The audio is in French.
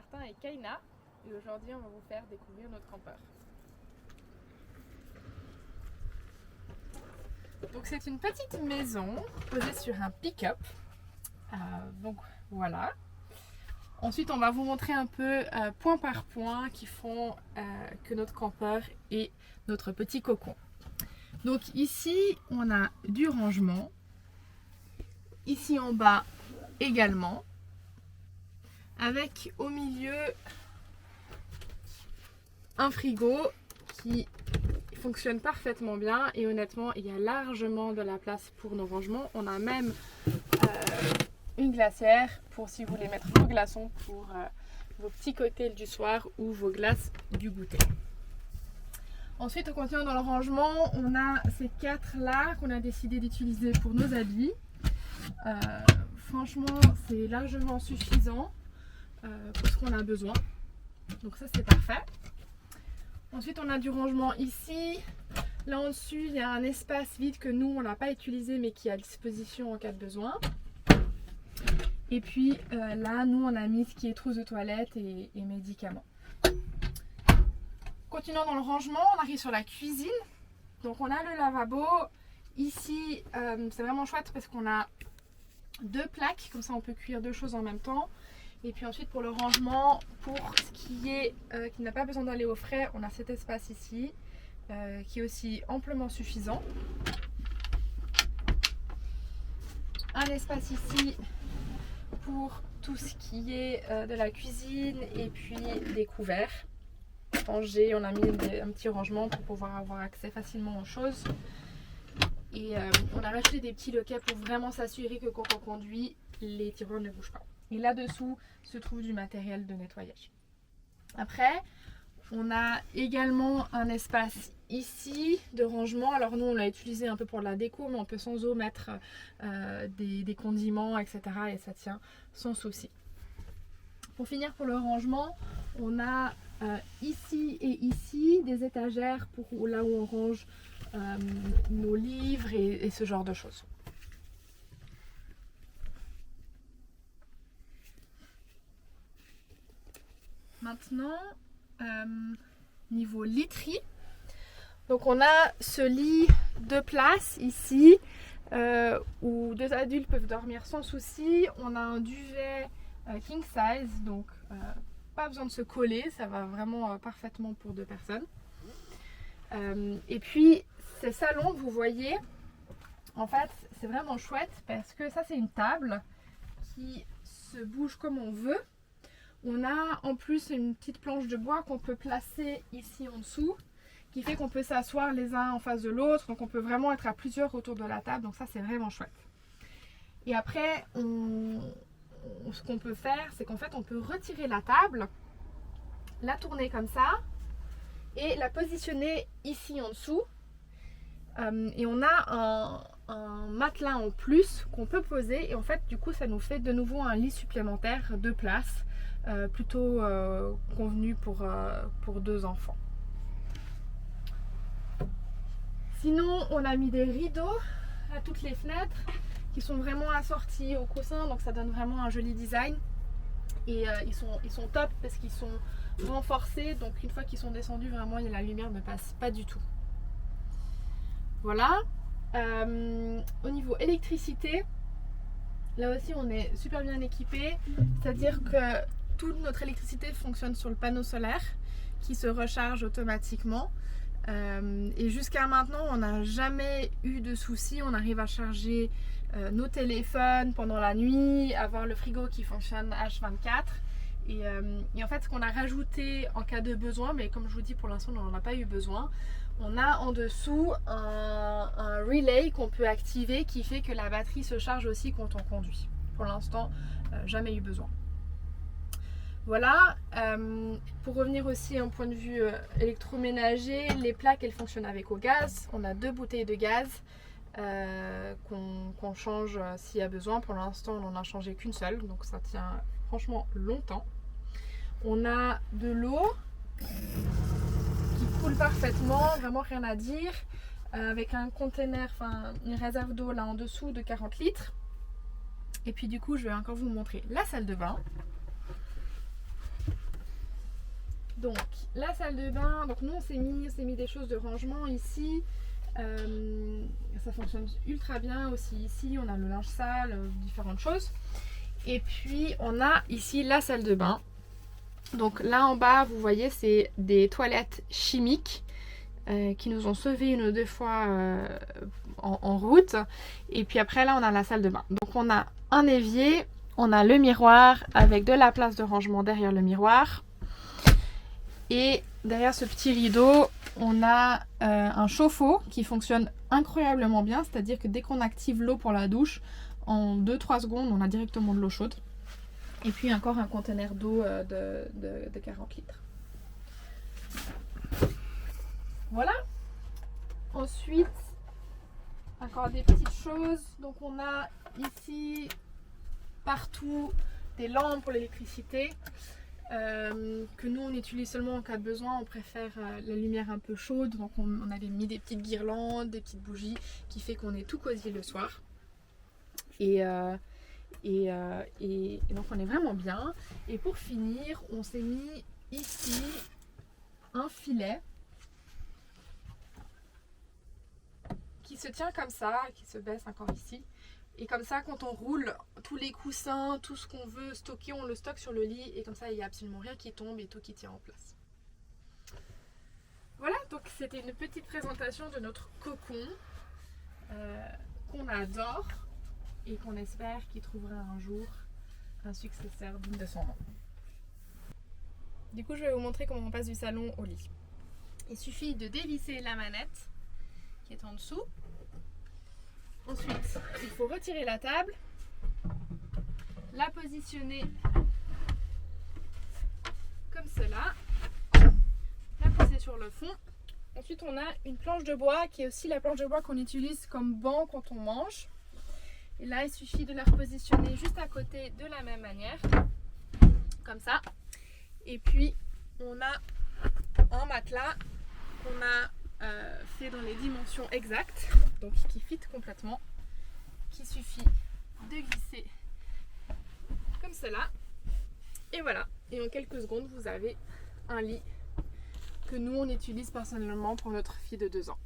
Martin et Kaina et aujourd'hui on va vous faire découvrir notre campeur. Donc c'est une petite maison posée sur un pick-up. Donc voilà. Ensuite on va vous montrer un peu point par point qui font que notre campeur est notre petit cocon. Donc ici on a du rangement. Ici en bas également. Avec au milieu un frigo qui fonctionne parfaitement bien et honnêtement il y a largement de la place pour nos rangements. On a même une glacière pour si vous voulez mettre vos glaçons pour vos petits cocktails du soir ou vos glaces du goûter. Ensuite en continuant dans le rangement, on a ces 4 là qu'on a décidé d'utiliser pour nos habits. Franchement c'est largement suffisant pour ce qu'on a besoin, donc ça c'est parfait. Ensuite on a du rangement ici, là en dessus il y a un espace vide que nous on n'a pas utilisé mais qui est à disposition en cas de besoin. Et puis là nous on a mis ce qui est trousse de toilette et médicaments. Continuons dans le rangement, on arrive sur la cuisine. Donc on a le lavabo ici, c'est vraiment chouette parce qu'on a 2 plaques, comme ça on peut cuire 2 choses en même temps. Et puis ensuite pour le rangement, pour ce qui n'a pas besoin d'aller au frais, on a cet espace ici qui est aussi amplement suffisant. Un espace ici pour tout ce qui est de la cuisine et puis des couverts. Rangés, on a mis un petit rangement pour pouvoir avoir accès facilement aux choses. Et on a rajouté des petits loquets pour vraiment s'assurer que quand on conduit, les tiroirs ne bougent pas. Et là-dessous se trouve du matériel de nettoyage. Après, on a également un espace ici de rangement. Alors nous, on l'a utilisé un peu pour la déco, mais on peut sans eau mettre des condiments, etc. Et ça tient sans souci. Pour finir pour le rangement, on a ici et ici des étagères pour là où on range nos livres et ce genre de choses. Maintenant, niveau literie, donc on a ce lit de place ici où 2 adultes peuvent dormir sans souci. On a un duvet king size, donc pas besoin de se coller, ça va vraiment parfaitement pour 2 personnes. Et puis ces salons, vous voyez, en fait c'est vraiment chouette parce que ça c'est une table qui se bouge comme on veut. On a en plus une petite planche de bois qu'on peut placer ici en dessous, qui fait qu'on peut s'asseoir les uns en face de l'autre, donc on peut vraiment être à plusieurs autour de la table, donc ça c'est vraiment chouette. Et après, ce qu'on peut faire, c'est qu'en fait on peut retirer la table, la tourner comme ça, et la positionner ici en dessous. Et on a un matelas en plus qu'on peut poser, et en fait du coup ça nous fait de nouveau un lit supplémentaire de place. Plutôt convenu pour 2 enfants. Sinon on a mis des rideaux à toutes les fenêtres qui sont vraiment assortis au coussin, donc ça donne vraiment un joli design. Et ils sont top parce qu'ils sont renforcés, donc une fois qu'ils sont descendus vraiment la lumière ne passe pas du tout. Voilà. Au niveau électricité, là aussi on est super bien équipé, c'est-à-dire que toute notre électricité fonctionne sur le panneau solaire qui se recharge automatiquement. Et jusqu'à maintenant, on n'a jamais eu de soucis. On arrive à charger nos téléphones pendant la nuit, avoir le frigo qui fonctionne H24. Et en fait, ce qu'on a rajouté en cas de besoin, mais comme je vous dis, pour l'instant, on n'en a pas eu besoin. On a en dessous un relay qu'on peut activer qui fait que la batterie se charge aussi quand on conduit. Pour l'instant, jamais eu besoin. Voilà, pour revenir aussi en point de vue électroménager, les plaques elles fonctionnent avec au gaz. On a 2 bouteilles de gaz qu'on change s'il y a besoin. Pour l'instant on n'en a changé qu'une seule, donc ça tient franchement longtemps. On a de l'eau qui coule parfaitement, vraiment rien à dire, avec un container, enfin une réserve d'eau là en dessous de 40 litres. Et puis du coup je vais encore vous montrer la salle de bain. Donc la salle de bain, donc nous on s'est mis des choses de rangement ici. Ça fonctionne ultra bien aussi ici, on a le linge sale, différentes choses. Et puis on a ici la salle de bain. Donc là en bas vous voyez c'est des toilettes chimiques qui nous ont sauvés une ou deux fois en route. Et puis après là on a la salle de bain. Donc on a un évier, on a le miroir avec de la place de rangement derrière le miroir. Et derrière ce petit rideau, on a un chauffe-eau qui fonctionne incroyablement bien. C'est-à-dire que dès qu'on active l'eau pour la douche, en 2-3 secondes, on a directement de l'eau chaude. Et puis encore un conteneur d'eau de 40 litres. Voilà. Ensuite, encore des petites choses. Donc on a ici partout des lampes pour l'électricité. Que nous on utilise seulement en cas de besoin, on préfère la lumière un peu chaude, donc on avait mis des petites guirlandes, des petites bougies qui fait qu'on est tout cosy le soir et donc on est vraiment bien. Et pour finir on s'est mis ici un filet qui se tient comme ça, qui se baisse encore ici. Et comme ça, quand on roule, tous les coussins, tout ce qu'on veut stocker, on le stocke sur le lit. Et comme ça, il n'y a absolument rien qui tombe et tout qui tient en place. Voilà, donc c'était une petite présentation de notre cocon qu'on adore et qu'on espère qu'il trouvera un jour un successeur digne de son nom. Du coup, je vais vous montrer comment on passe du salon au lit. Il suffit de dévisser la manette qui est en dessous. Ensuite, il faut retirer la table, la positionner comme cela, la poser sur le fond. Ensuite, on a une planche de bois qui est aussi la planche de bois qu'on utilise comme banc quand on mange. Et là, il suffit de la repositionner juste à côté de la même manière, comme ça. Et puis, on a un matelas qu'on a fait dans les dimensions exactes, donc qui fit complètement, qu'il suffit de glisser comme cela et voilà, et en quelques secondes vous avez un lit que nous on utilise personnellement pour notre fille de 2 ans.